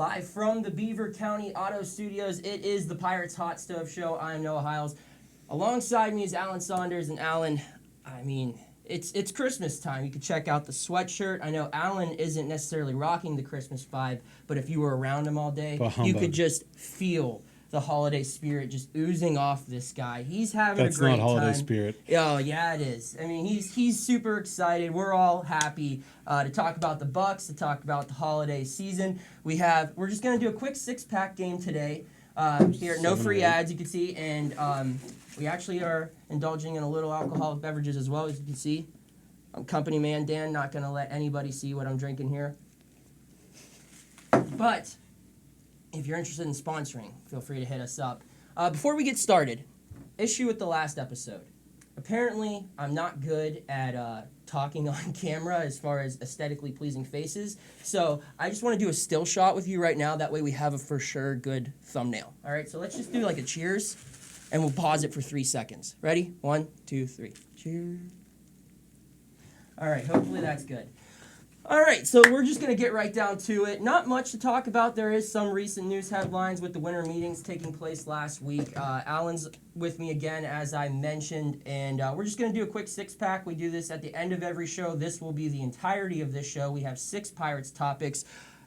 Live from the Beaver County Auto Studios, it is the Pirates Hot Stove Show. I'm Noah Hiles. Alongside me is Alan Saunders, and Alan, it's Christmas time. You can check out the sweatshirt. I know Alan isn't necessarily rocking the Christmas vibe, but if you were around him all day, you could just feel the holiday spirit just oozing off this guy. He's having a great time. That's not holiday spirit. Oh, yeah, it is. I mean, he's super excited. We're all happy to talk about the Bucks, to talk about the holiday season. We're just going to do a quick six-pack game today. Here, no free ads, you can see, and we actually are indulging in a little alcoholic beverages as well, as you can see. I'm company man Dan, not going to let anybody see what I'm drinking here. But if you're interested in sponsoring, feel free to hit us up. Before we get started, issue with the last episode. Apparently, I'm not good at talking on camera as far as aesthetically pleasing faces. So I just want to do a still shot with you right now. That way we have a for sure good thumbnail. All right, so let's just do like a cheers, and we'll pause it for 3 seconds. Ready? 1, 2, 3. Cheers. All right, hopefully that's good. All right, so we're just going to get right down to it. Not much to talk about. There is some recent news headlines with the winter meetings taking place last week. Alan's with me again, as I mentioned, and we're just going to do a quick six-pack. We do this at the end of every show. This will be the entirety of this show. We have 6 Pirates topics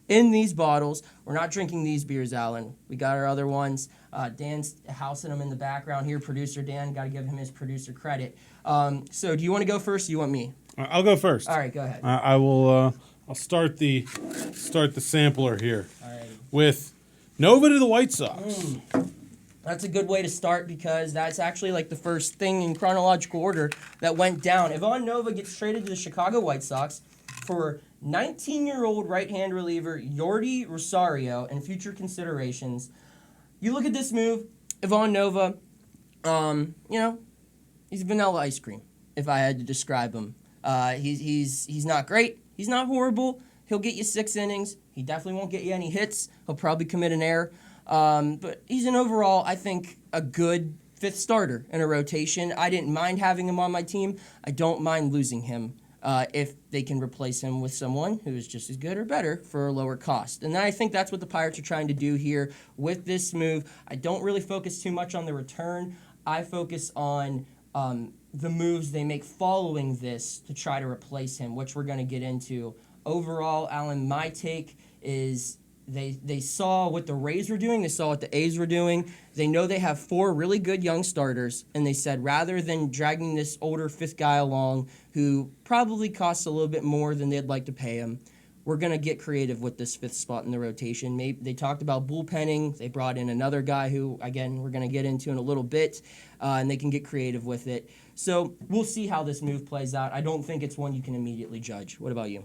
in these bottles. We're not drinking these beers, Alan. We got our other ones. Dan's housing them in the background here. Producer Dan, got to give him his producer credit. So do you want to go first or do you want me? I'll go first. All right, go ahead. I will. I'll start the sampler here with Nova to the White Sox. That's a good way to start because that's actually like the first thing in chronological order that went down. Ivan Nova gets traded to the Chicago White Sox for 19-year-old right-hand reliever Yordi Rosario and future considerations. You look at this move, Ivan Nova. He's vanilla ice cream. If I had to describe him. He's not great. He's not horrible. He'll get you 6 innings. He definitely won't get you any hits. He'll probably commit an error. But he's an overall, I think, a good 5th starter in a rotation. I didn't mind having him on my team. I don't mind losing him if they can replace him with someone who is just as good or better for a lower cost. And I think that's what the Pirates are trying to do here with this move. I don't really focus too much on the return. I focus on the moves they make following this to try to replace him, which we're going to get into. Overall, Alan, my take is they saw what the Rays were doing. They saw what the A's were doing. They know they have 4 really good young starters, and they said rather than dragging this older 5th guy along who probably costs a little bit more than they'd like to pay him, we're going to get creative with this 5th spot in the rotation. Maybe they talked about bullpenning. They brought in another guy who, again, we're going to get into in a little bit, and they can get creative with it. So we'll see how this move plays out. I don't think it's one you can immediately judge. What about you?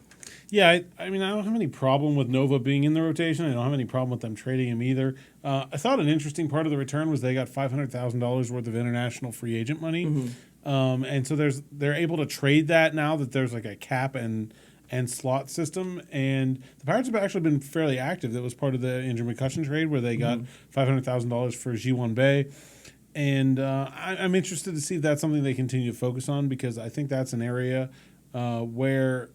Yeah, I mean, I don't have any problem with Nova being in the rotation. I don't have any problem with them trading him either. I thought an interesting part of the return was they got $500,000 worth of international free agent money. Mm-hmm. And so they're able to trade that now that there's like a cap and slot system. And the Pirates have actually been fairly active. That was part of the Andrew McCutchen trade where they got $500,000 for Ji-Won Bae. And I'm interested to see if that's something they continue to focus on because I think that's an area where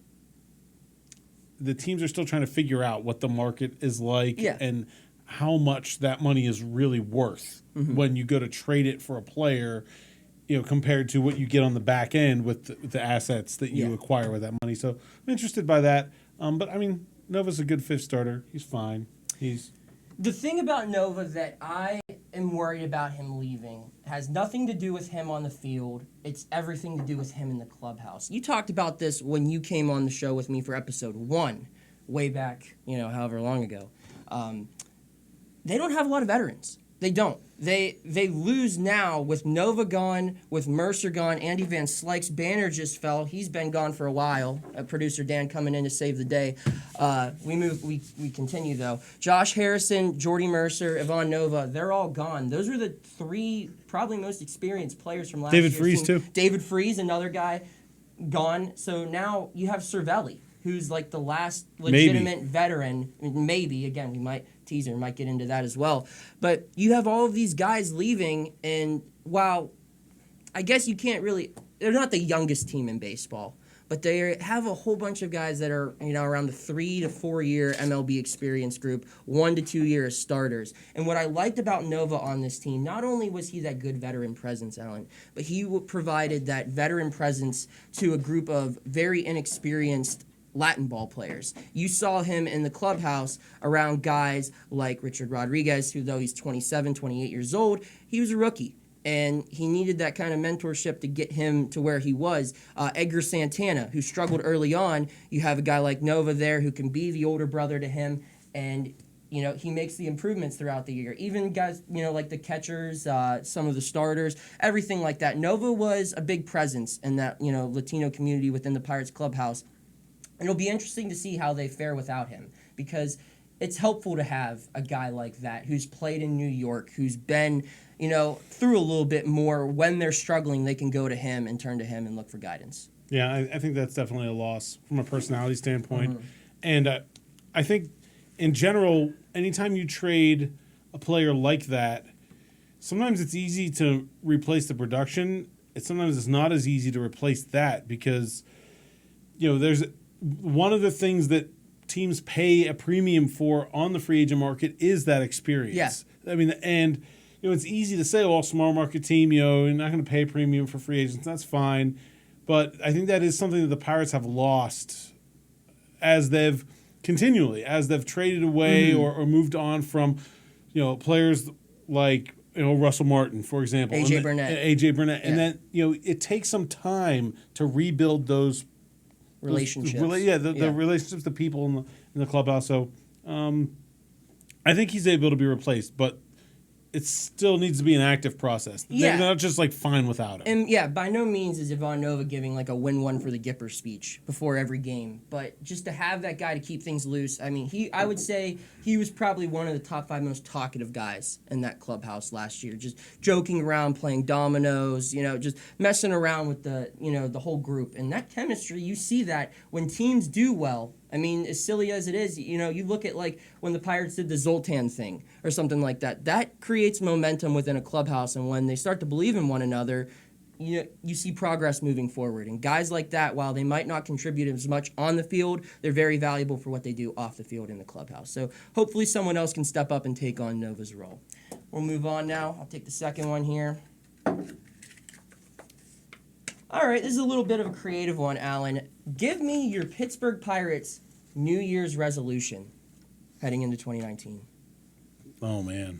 the teams are still trying to figure out what the market is like and how much that money is really worth when you go to trade it for a player, compared to what you get on the back end with the assets that you acquire with that money. So I'm interested by that. But, I mean, Nova's a good 5th starter. He's fine. The thing about Nova that I am worried about him leaving has nothing to do with him on the field. It's everything to do with him in the clubhouse. You talked about this when you came on the show with me for episode 1, way back, however long ago. They don't have a lot of veterans. They don't. They lose now with Nova gone, with Mercer gone, Andy Van Slyke's banner just fell. He's been gone for a while. Producer Dan coming in to save the day. We continue though. Josh Harrison, Jordy Mercer, Ivan Nova, they're all gone. Those are the 3 probably most experienced players from last year. David Freese too. David Freese, another guy, gone. So now you have Cervelli, who's like the last legitimate veteran. Maybe, again, we might teaser, might get into that as well. But you have all of these guys leaving, and while I guess you can't really, they're not the youngest team in baseball, but they have a whole bunch of guys that are, around the 3 to 4 year MLB experience group, 1 to 2 years starters. And what I liked about Nova on this team, not only was he that good veteran presence, Alan, but he provided that veteran presence to a group of very inexperienced Latin ball players. You saw him in the clubhouse around guys like Richard Rodriguez, who, though he's 27, 28 years old, he was a rookie. And he needed that kind of mentorship to get him to where he was. Edgar Santana, who struggled early on, you have a guy like Nova there who can be the older brother to him, and he makes the improvements throughout the year. Even guys, like the catchers, some of the starters, everything like that. Nova was a big presence in that, Latino community within the Pirates clubhouse. And it'll be interesting to see how they fare without him, because it's helpful to have a guy like that who's played in New York, who's been, through a little bit more. When they're struggling, they can go to him and turn to him and look for guidance. Yeah, I think that's definitely a loss from a personality standpoint. And I think, in general, anytime you trade a player like that, sometimes it's easy to replace the production. Sometimes it's not as easy to replace that because, there's one of the things that teams pay a premium for on the free agent market is that experience. Yeah. I mean, and it's easy to say, well, small market team, you're not going to pay a premium for free agents. That's fine. But I think that is something that the Pirates have lost as they've traded away or moved on from, players like, Russell Martin, for example. AJ Burnett. Yeah. And then, it takes some time to rebuild those relationships. The relationships, the people in the clubhouse. So I think he's able to be replaced, but it still needs to be an active process. Yeah. They're not just fine without him. And yeah, by no means is Ivan Nova giving a win one for the Gipper speech before every game, but just to have that guy to keep things loose. I mean, I would say he was probably one of the top 5 most talkative guys in that clubhouse last year, just joking around, playing dominoes, just messing around with the whole group. And that chemistry, you see that when teams do well. I mean, as silly as it is, you look at when the Pirates did the Zoltan thing or something like that. That creates momentum within a clubhouse, and when they start to believe in one another, you see progress moving forward. And guys like that, while they might not contribute as much on the field, they're very valuable for what they do off the field in the clubhouse. So hopefully someone else can step up and take on Nova's role. We'll move on now. I'll take the second one here. All right, this is a little bit of a creative one, Alan. Give me your Pittsburgh Pirates New Year's resolution heading into 2019. Oh, man.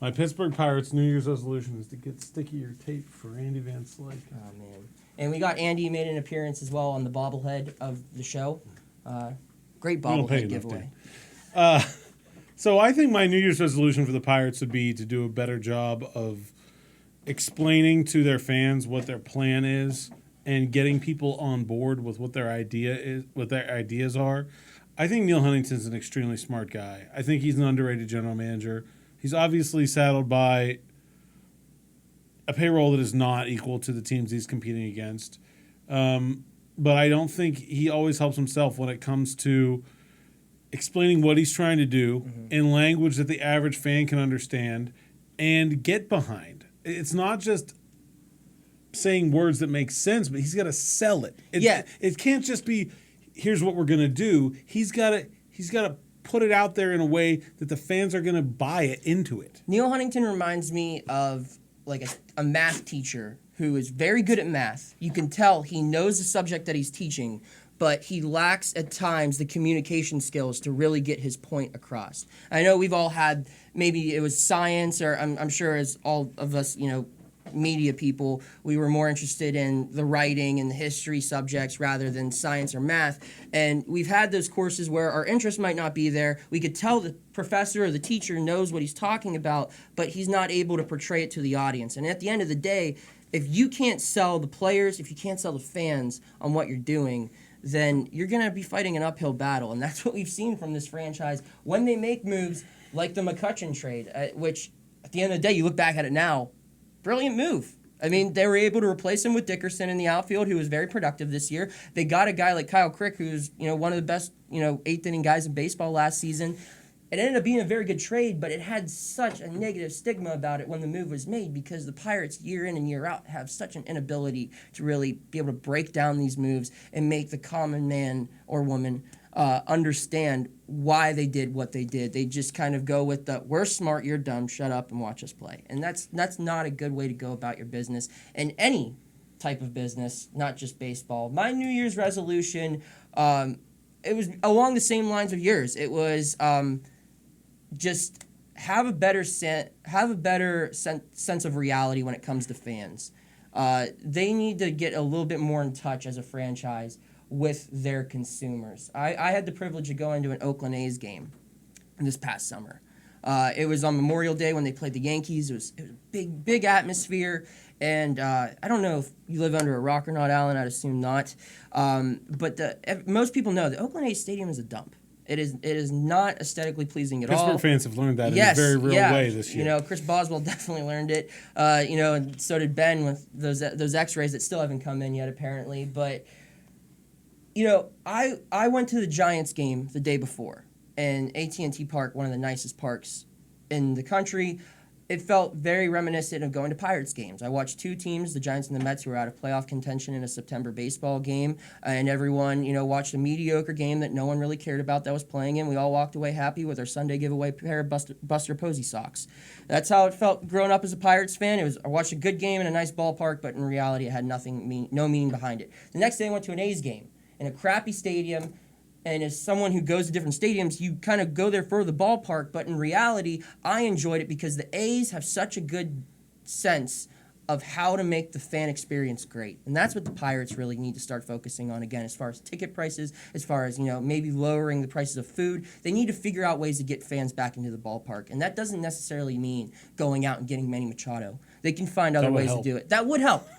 My Pittsburgh Pirates New Year's resolution is to get stickier tape for Andy Van Slyke. Oh, man. And we got Andy made an appearance as well on the bobblehead of the show. Great bobblehead giveaway. So I think my New Year's resolution for the Pirates would be to do a better job of explaining to their fans what their plan is and getting people on board with what their ideas are. I think Neil Huntington's an extremely smart guy. I think he's an underrated general manager. He's obviously saddled by a payroll that is not equal to the teams he's competing against. But I don't think he always helps himself when it comes to explaining what he's trying to do in language that the average fan can understand and get behind. It's not just saying words that make sense, but he's got to sell it. It can't just be, here's what we're going to do. He's got to put it out there in a way that the fans are going to buy it into it. Neil Huntington reminds me of a math teacher who is very good at math. You can tell he knows the subject that he's teaching, but he lacks at times the communication skills to really get his point across. I know we've all had, maybe it was science, or I'm sure as all of us, media people, we were more interested in the writing and the history subjects rather than science or math. And we've had those courses where our interest might not be there. We could tell the professor or the teacher knows what he's talking about, but he's not able to portray it to the audience. And at the end of the day, if you can't sell the players, if you can't sell the fans on what you're doing, then you're going to be fighting an uphill battle. And that's what we've seen from this franchise when they make moves like the McCutchen trade, which at the end of the day, you look back at it now, brilliant move. I mean, they were able to replace him with Dickerson in the outfield, who was very productive this year. They got a guy like Kyle Crick, who's one of the best 8th inning guys in baseball last season, It ended up being a very good trade, but it had such a negative stigma about it when the move was made because the Pirates, year in and year out, have such an inability to really be able to break down these moves and make the common man or woman understand why they did what they did. They just kind of go with the, we're smart, you're dumb, shut up and watch us play. And that's not a good way to go about your business and any type of business, not just baseball. My New Year's resolution, it was along the same lines of yours. It was just have a better sense of reality when it comes to fans. They need to get a little bit more in touch as a franchise with their consumers. I had the privilege of going to an Oakland A's game this past summer. It was on Memorial Day when they played the Yankees. It was a big atmosphere. And I don't know if you live under a rock or not, Alan. I'd assume not. But most people know the Oakland A's stadium is a dump. It is not aesthetically pleasing at all. Pittsburgh fans have learned that in a very real way this year. You know, Chris Boswell definitely learned it. And so did Ben with those X-rays that still haven't come in yet, apparently. But I went to the Giants game the day before, and AT&T Park, one of the nicest parks in the country. It felt very reminiscent of going to Pirates games. I watched two teams, the Giants and the Mets, who were out of playoff contention in a September baseball game, and everyone, watched a mediocre game that no one really cared about that was playing in. We all walked away happy with our Sunday giveaway pair of Buster Posey socks. That's how it felt growing up as a Pirates fan. I watched a good game in a nice ballpark, but in reality, it had no meaning behind it. The next day, I went to an A's game in a crappy stadium. And as someone who goes to different stadiums, you kind of go there for the ballpark. But in reality, I enjoyed it because the A's have such a good sense of how to make the fan experience great. And that's what the Pirates really need to start focusing on again, as far as ticket prices, as far as, maybe lowering the prices of food. They need to figure out ways to get fans back into the ballpark. And that doesn't necessarily mean going out and getting Manny Machado. They can find other ways to do it. That would help.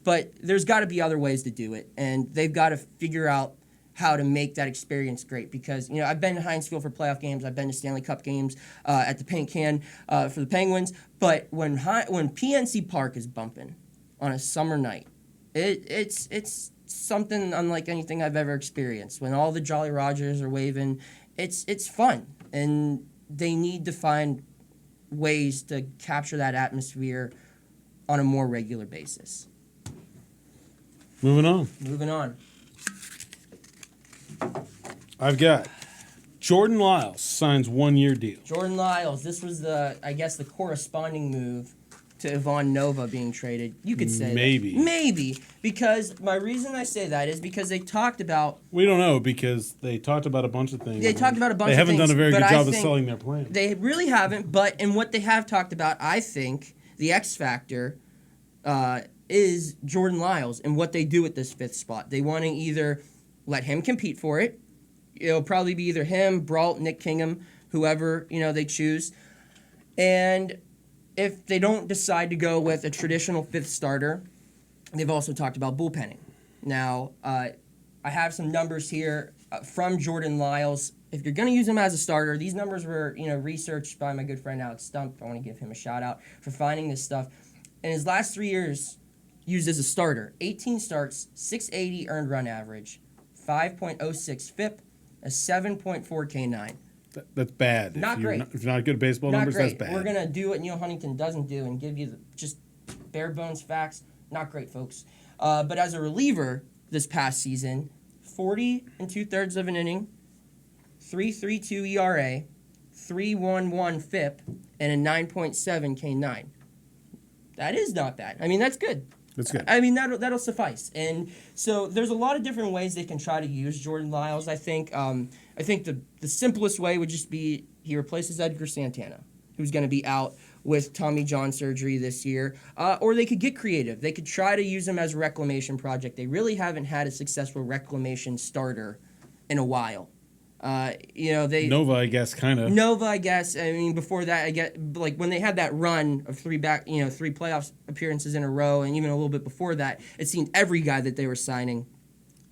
But there's got to be other ways to do it. And they've got to figure out how to make that experience great because, I've been to Heinz Field for playoff games. I've been to Stanley Cup games at the Paint Can for the Penguins. But when PNC Park is bumping on a summer night, it's something unlike anything I've ever experienced. When all the Jolly Rogers are waving, it's fun. And they need to find ways to capture that atmosphere on a more regular basis. Moving on. I've got Jordan Lyles signs 1-year deal. Jordan Lyles, this was the corresponding move to Ivan Nova being traded. You could say maybe, because my reason I say that is because they talked about. We don't know because they talked about a bunch of things. They haven't done a very good job of selling their plan. They really haven't. But in what they have talked about, I think the X factor is Jordan Lyles and what they do at this fifth spot. They want to either let him compete for it. It'll probably be either him, Brault, Nick Kingham, whoever, they choose. And if they don't decide to go with a traditional fifth starter, they've also talked about bullpenning. Now, I have some numbers here from Jordan Lyles. If you're going to use him as a starter, these numbers were, researched by my good friend Alex Stump. I want to give him a shout out for finding this stuff. In his last 3 years, used as a starter, 18 starts, 680 earned run average, 5.06 FIP, a 7.4 K9. That's bad. Not great. If you're not good at baseball numbers, that's bad. We're going to do what Neil Huntington doesn't do and give you just bare bones facts. Not great, folks. But as a reliever this past season, 40 2/3 of an inning, 3.32 ERA, 3.11 FIP, and a 9.7 K9. That is not bad. I mean, that's good. That's good. I mean, that'll suffice. And so there's a lot of different ways they can try to use Jordan Lyles. I think the simplest way would just be he replaces Edgar Santana, who's going to be out with Tommy John surgery this year. Or they could get creative. They could try to use him as a reclamation project. They really haven't had a successful reclamation starter in a while. Nova, I guess, kind of. Nova, I guess. I mean, before that, I get like when they had that run of three playoff appearances in a row, and even a little bit before that, it seemed every guy that they were signing,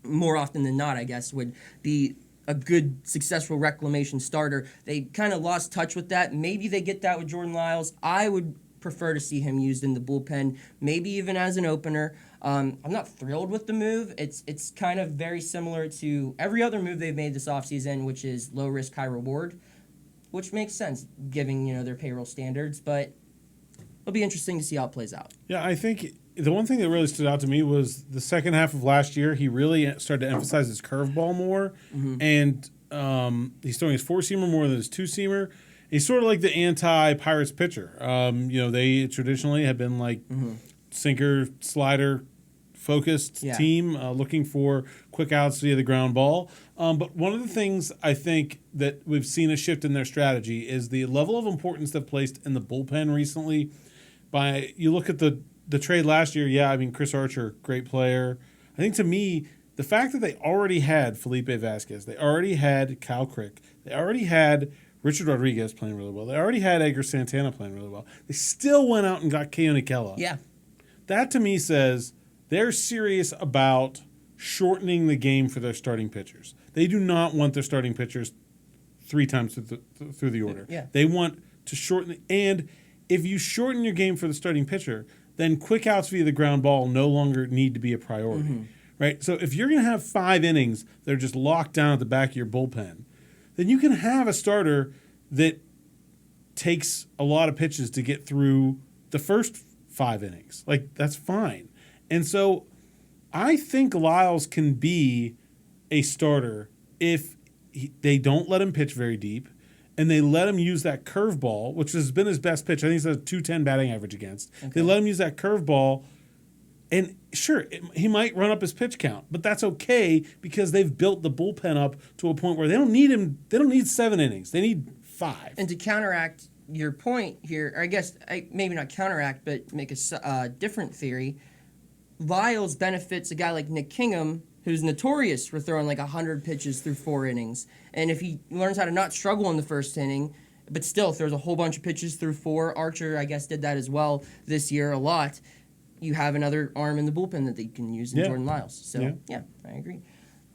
more often than not, I guess, would be a good, successful reclamation starter. They kind of lost touch with that. Maybe they get that with Jordan Lyles. I would prefer to see him used in the bullpen, maybe even as an opener. I'm not thrilled with the move. It's kind of very similar to every other move they've made this offseason, which is low risk, high reward. which makes sense given their payroll standards. But it'll be interesting to see how it plays out. Yeah, I think the one thing that really stood out to me was the second half of last year. He really started to emphasize his curveball more, and he's throwing his four-seamer more than his two-seamer. He's sort of like the anti-Pirates pitcher. They traditionally have been like sinker, slider focused team, looking for quick outs via the ground ball. But one of the things I think that we've seen a shift in their strategy is the level of importance they've placed in the bullpen recently. You look at the trade last year, Chris Archer, great player. I think to me, the fact that they already had Felipe Vasquez, they already had Kyle Crick, they already had Richard Rodriguez playing really well, they already had Edgar Santana playing really well, they still went out and got Keo Nikela. Yeah. That to me says they're serious about shortening the game for their starting pitchers. They do not want their starting pitchers 3 times through the order. Yeah. They want to shorten and if you shorten your game for the starting pitcher, then quick outs via the ground ball no longer need to be a priority. Right? So if you're going to have 5 innings that are just locked down at the back of your bullpen, then you can have a starter that takes a lot of pitches to get through the first 5 innings. Like, that's fine. And so I think Lyles can be a starter if they don't let him pitch very deep and they let him use that curveball, which has been his best pitch. I think he's a .210 batting average against. Okay. They let him use that curveball, and sure, he might run up his pitch count, but that's okay because they've built the bullpen up to a point where they don't need him. They don't need 7 innings. They need 5. And to counteract your point here, or I guess maybe not counteract, but make a different theory, Lyles benefits a guy like Nick Kingham, who's notorious for throwing like 100 pitches through 4 innings. And if he learns how to not struggle in the first inning, but still throws a whole bunch of pitches through 4, Archer, I guess, did that as well this year a lot, you have another arm in the bullpen that they can use in Jordan Lyles. So, yeah, I agree.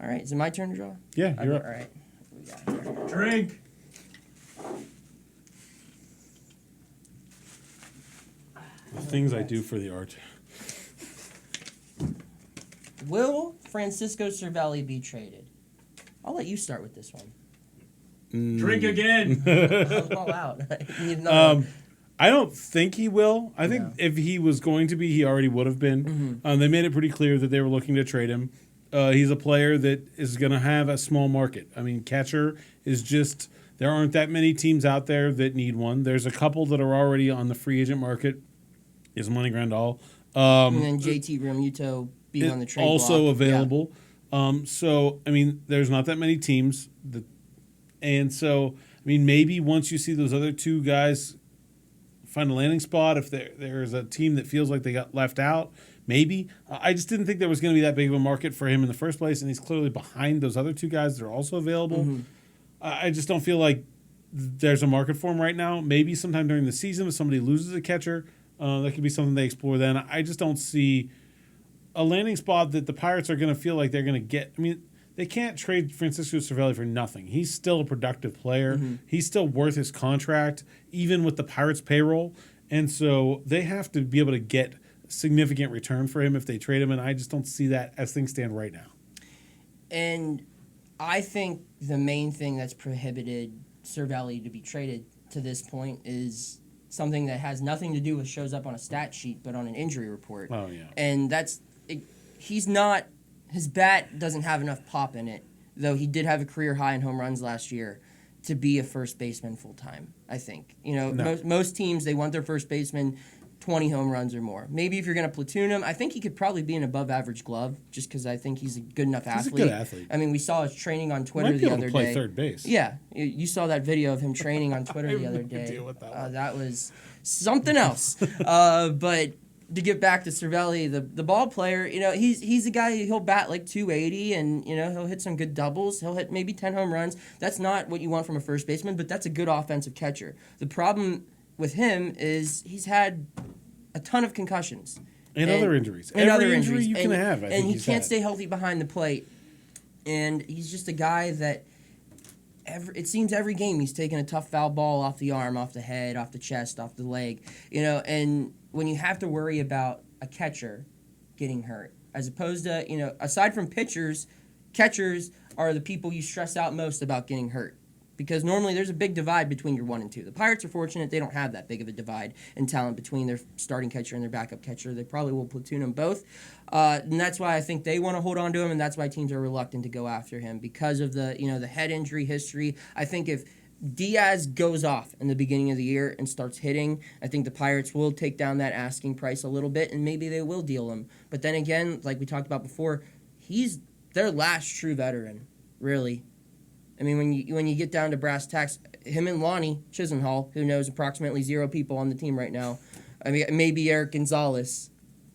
All right, is it my turn to draw? Yeah, you're up. All right. What we got here? Drink. The things I do for the art. Will Francisco Cervelli be traded? I'll let you start with this one. Drink again. I'm all out. You need another one. I don't think he will. I think if he was going to be, he already would have been. They made it pretty clear that they were looking to trade him. He's a player that is going to have a small market. I mean, catcher is just, there aren't that many teams out there that need one. There's a couple that are already on the free agent market. Is Money Grandal. And then JT Realmuto being on the trade also block. available. So, I mean, there's not that many teams. And so, I mean, maybe once you see those other 2 guys find a landing spot, if there's a team that feels like they got left out, maybe. I just didn't think there was going to be that big of a market for him in the first place, and he's clearly behind those other 2 guys that are also available. I just don't feel like there's a market for him right now. Maybe sometime during the season if somebody loses a catcher, that could be something they explore then. I just don't see a landing spot that the Pirates are going to feel like they're going to get. I mean, they can't trade Francisco Cervelli for nothing. He's still a productive player. He's still worth his contract, even with the Pirates' payroll. And so they have to be able to get significant return for him if they trade him, and I just don't see that as things stand right now. And I think the main thing that's prohibited Cervelli to be traded to this point is something that has nothing to do with shows up on a stat sheet, but on an injury report. Oh, yeah. And he's not, his bat doesn't have enough pop in it, though he did have a career high in home runs last year, to be a first baseman full time, I think. Most teams, they want their first baseman 20 home runs or more. Maybe if you're going to platoon him, I think he could probably be an above average glove, just because I think he's a good enough athlete. He's a good athlete. I mean, we saw his training on Twitter Might be the able other to play day. third base. Yeah, you saw that video of him training on Twitter the other day. That was something else. But to get back to Cervelli, the ball player, he's a guy, he'll bat like 280 and, he'll hit some good doubles. He'll hit maybe 10 home runs. That's not what you want from a first baseman, but that's a good offensive catcher. The problem with him is he's had a ton of concussions. And other injuries. And Every other injury injuries. you can have, I think he he's can't had. stay healthy behind the plate. And he's just a guy that it seems every game he's taking a tough foul ball off the arm, off the head, off the chest, off the leg. And when you have to worry about a catcher getting hurt, as opposed to, aside from pitchers, catchers are the people you stress out most about getting hurt. because normally there's a big divide between your 1 and 2. The Pirates are fortunate they don't have that big of a divide in talent between their starting catcher and their backup catcher. They probably will platoon them both, and that's why I think they want to hold on to him, and that's why teams are reluctant to go after him because of the the head injury history. I think if Diaz goes off in the beginning of the year and starts hitting, I think the Pirates will take down that asking price a little bit, and maybe they will deal him. But then again, like we talked about before, he's their last true veteran, really. I mean, when you get down to brass tacks, him and Lonnie Chisenhall, who knows approximately 0 people on the team right now. I mean, maybe Eric Gonzalez,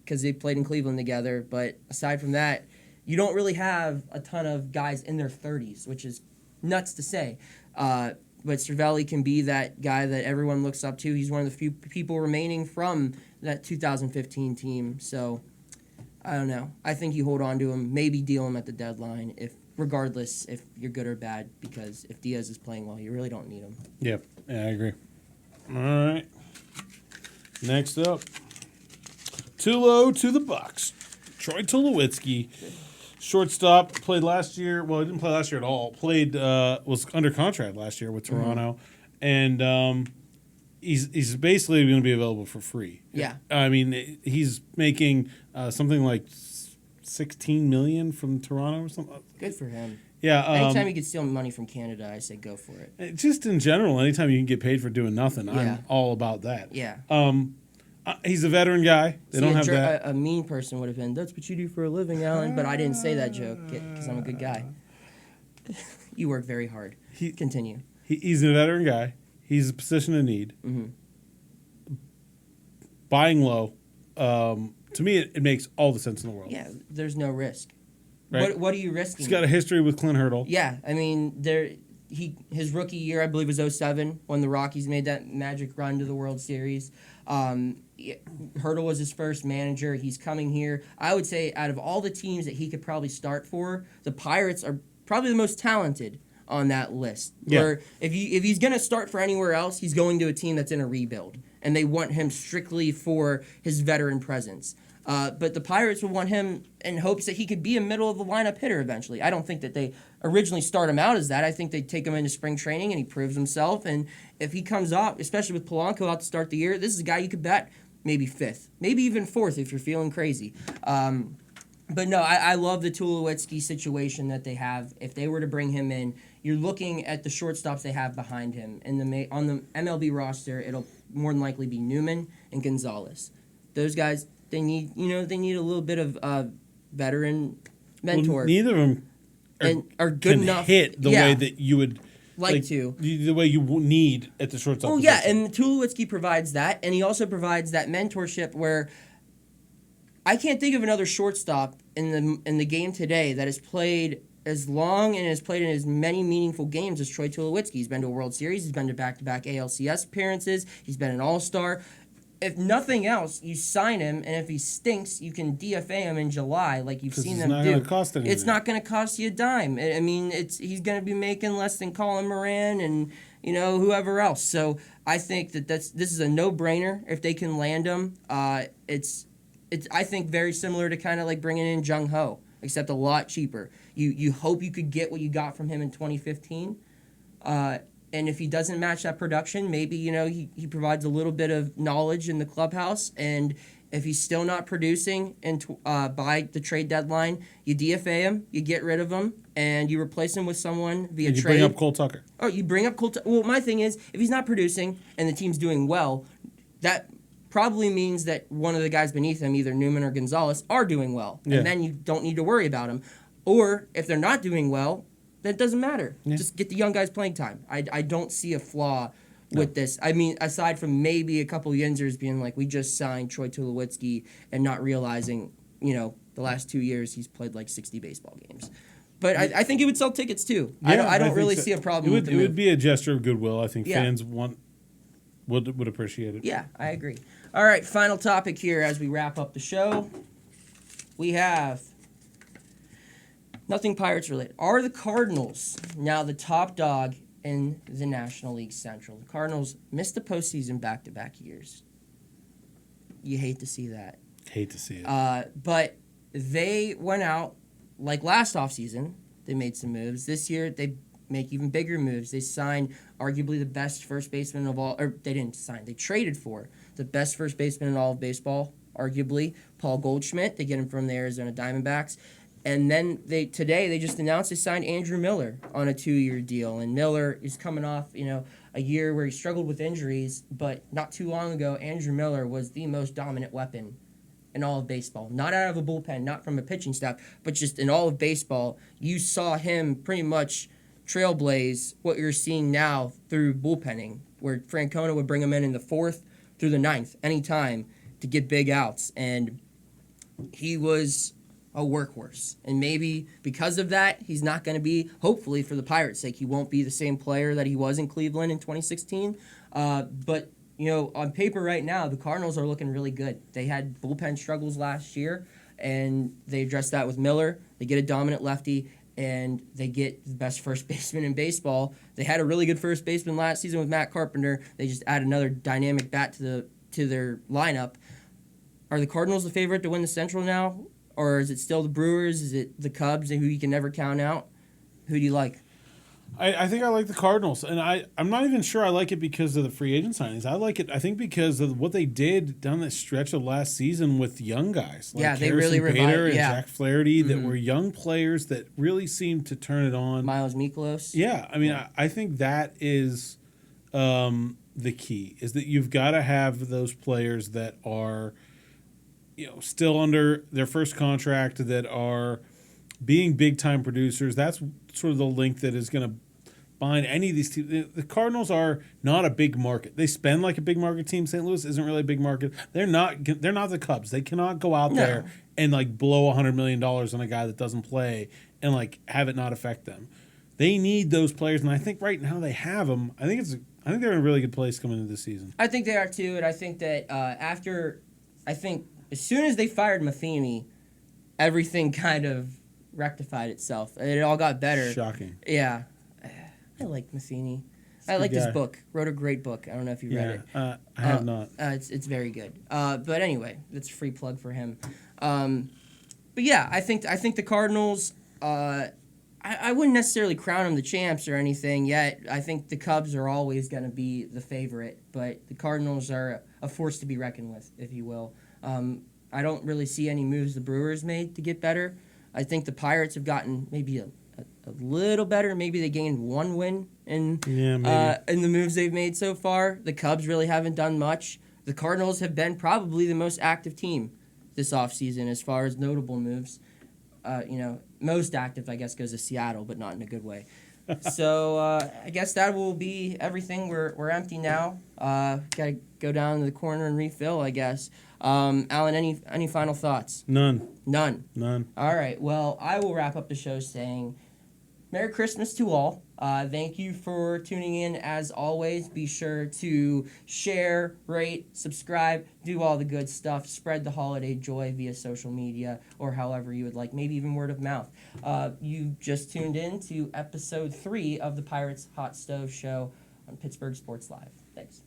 because they played in Cleveland together. But aside from that, you don't really have a ton of guys in their 30s, which is nuts to say. But Cervelli can be that guy that everyone looks up to. He's one of the few people remaining from that 2015 team. So, I don't know. I think you hold on to him, maybe deal him at the deadline, regardless if you're good or bad, because if Diaz is playing well, you really don't need him. Yep. Yeah, I agree. All right. Next up, Tulo to the Bucks. Troy Tulowitzki, shortstop, played last year. Well, he didn't play last year at all. Was under contract last year with Toronto, and he's basically going to be available for free. Yeah. I mean, he's making something like $16 million from Toronto or something. Good for him. Yeah. Anytime you can steal money from Canada, I say go for it. Just in general, anytime you can get paid for doing nothing, Yeah. I'm all about that. Yeah. He's a veteran guy. They don't have that. A mean person would have been, that's what you do for a living, Alan. But I didn't say that joke because I'm a good guy. You work very hard. Continue. He's a veteran guy. He's a position of need. Mm-hmm. Buying low, to me, it makes all the sense in the world. Yeah, there's no risk. Right? What are you risking? He's got a history with Clint Hurdle. Yeah, I mean, his rookie year, I believe, was 2007 when the Rockies made that magic run to the World Series. Hurdle was his first manager. He's coming here. I would say out of all the teams that he could probably start for, the Pirates are probably the most talented on that list. Yeah. Where if he's going to start for anywhere else, he's going to a team that's in a rebuild, and they want him strictly for his veteran presence. But the Pirates would want him in hopes that he could be a middle-of-the-lineup hitter eventually. I don't think that they originally start him out as that. I think they take him into spring training and he proves himself. And if he comes out, especially with Polanco out to start the year, this is a guy you could bet maybe 5th, maybe even 4th if you're feeling crazy. But no, I love the Tulowitzki situation that they have. If they were to bring him in, you're looking at the shortstops they have behind him. On the MLB roster, it'll more than likely be Newman and Gonzalez. Those guys, they need a little bit of veteran mentor. Well, neither of them are good can enough hit the way that you would like to. The way you need at the shortstop. Oh yeah, position. and Tulowitzki provides that, and he also provides that mentorship where I can't think of another shortstop in the game today that has played as long and has played in as many meaningful games as Troy Tulowitzki. He's been to a World Series. He's been to back-to-back ALCS appearances. He's been an All-Star. If nothing else, you sign him, and if he stinks, you can DFA him in July, like you've seen them do. It's not going to cost anything. It's not going to cost you a dime. I mean, he's going to be making less than Colin Moran and whoever else. So I think this is a no-brainer if they can land him. It's I think very similar to kind of like bringing in Jung Ho, except a lot cheaper. You hope you could get what you got from him in 2015. And if he doesn't match that production, maybe, he provides a little bit of knowledge in the clubhouse. And if he's still not producing by the trade deadline, you DFA him, you get rid of him, and you replace him with someone via and you trade. bring up Cole Tucker. Oh, you bring up Cole Tucker. Well, my thing is, if he's not producing and the team's doing well, that probably means that one of the guys beneath him, either Newman or Gonzalez, are doing well. Yeah. And then you don't need to worry about him. Or if they're not doing well, that doesn't matter. Yeah. Just get the young guys playing time. I don't see a flaw with this. I mean, aside from maybe a couple Yinzers being like, we just signed Troy Tulowitzki and not realizing, the last 2 years he's played like 60 baseball games. But I think he would sell tickets too. Yeah, I don't really so. see a problem with it would be a gesture of goodwill. I think fans would appreciate it. Yeah, I agree. All right, final topic here as we wrap up the show. We have nothing Pirates related. Are the Cardinals now the top dog in the National League Central? The Cardinals missed the postseason back-to-back years. You hate to see that. Hate to see it. But they went out, like last offseason, they made some moves. This year, they make even bigger moves. They signed arguably the best first baseman of all, or they didn't sign, they traded for the best first baseman in all of baseball, arguably, Paul Goldschmidt. They get him from the Arizona Diamondbacks. And then today they just announced they signed Andrew Miller on a 2-year deal. And Miller is coming off, a year where he struggled with injuries, but not too long ago, Andrew Miller was the most dominant weapon in all of baseball. Not out of a bullpen, not from a pitching staff, but just in all of baseball. You saw him pretty much trailblaze what you're seeing now through bullpenning, where Francona would bring him in the 4th through the 9th anytime to get big outs. And he was a workhorse. And maybe because of that, he's not going to be, hopefully for the Pirates' sake, he won't be the same player that he was in Cleveland in 2016. But, on paper right now, the Cardinals are looking really good. They had bullpen struggles last year, and they addressed that with Miller. They get a dominant lefty, and they get the best first baseman in baseball. They had a really good first baseman last season with Matt Carpenter. They just add another dynamic bat to their lineup. Are the Cardinals the favorite to win the Central now? Or is it still the Brewers? Is it the Cubs, who you can never count out? Who do you like? I think I like the Cardinals, and I'm not even sure I like it because of the free agent signings. I like it, I think, because of what they did down that stretch of last season with young guys. Like they Harrison really revived. Bader and Yeah. Jack Flaherty that were young players that really seemed to turn it on. Miles Mikolas. Yeah, I mean, I think that is the key, is that you've got to have those players that are still under their first contract, that are being big-time producers. That's sort of the link that is going to bind any of these teams. The Cardinals are not a big market. They spend like a big market team. St. Louis isn't really a big market. They're not the Cubs. They cannot go out there and blow $100 million on a guy that doesn't play and have it not affect them. They need those players, and I think right now they have them. I think they're in a really good place coming into this season. I think they are too, and I think that as soon as they fired Matheny, everything kind of rectified itself. It all got better. Shocking. Yeah. I like Matheny. I like his book. Wrote a great book. I don't know if you read it. I have not. It's very good. But anyway, that's a free plug for him. But yeah, I think the Cardinals, I wouldn't necessarily crown them the champs or anything yet. I think the Cubs are always going to be the favorite, but the Cardinals are a force to be reckoned with, if you will. I don't really see any moves the Brewers made to get better. I think the Pirates have gotten maybe a little better. Maybe they gained one win in the moves they've made so far. The Cubs really haven't done much. The Cardinals have been probably the most active team this offseason as far as notable moves. Most active, I guess, goes to Seattle, but not in a good way. So I guess that will be everything. We're empty now. Gotta go down to the corner and refill, I guess. Alan, any final thoughts? None. All right. Well, I will wrap up the show saying Merry Christmas to all. Thank you for tuning in. As always, be sure to share, rate, subscribe, do all the good stuff. Spread the holiday joy via social media or however you would like, maybe even word of mouth. You just tuned in to episode 3 of the Pirates Hot Stove Show on Pittsburgh Sports Live. Thanks.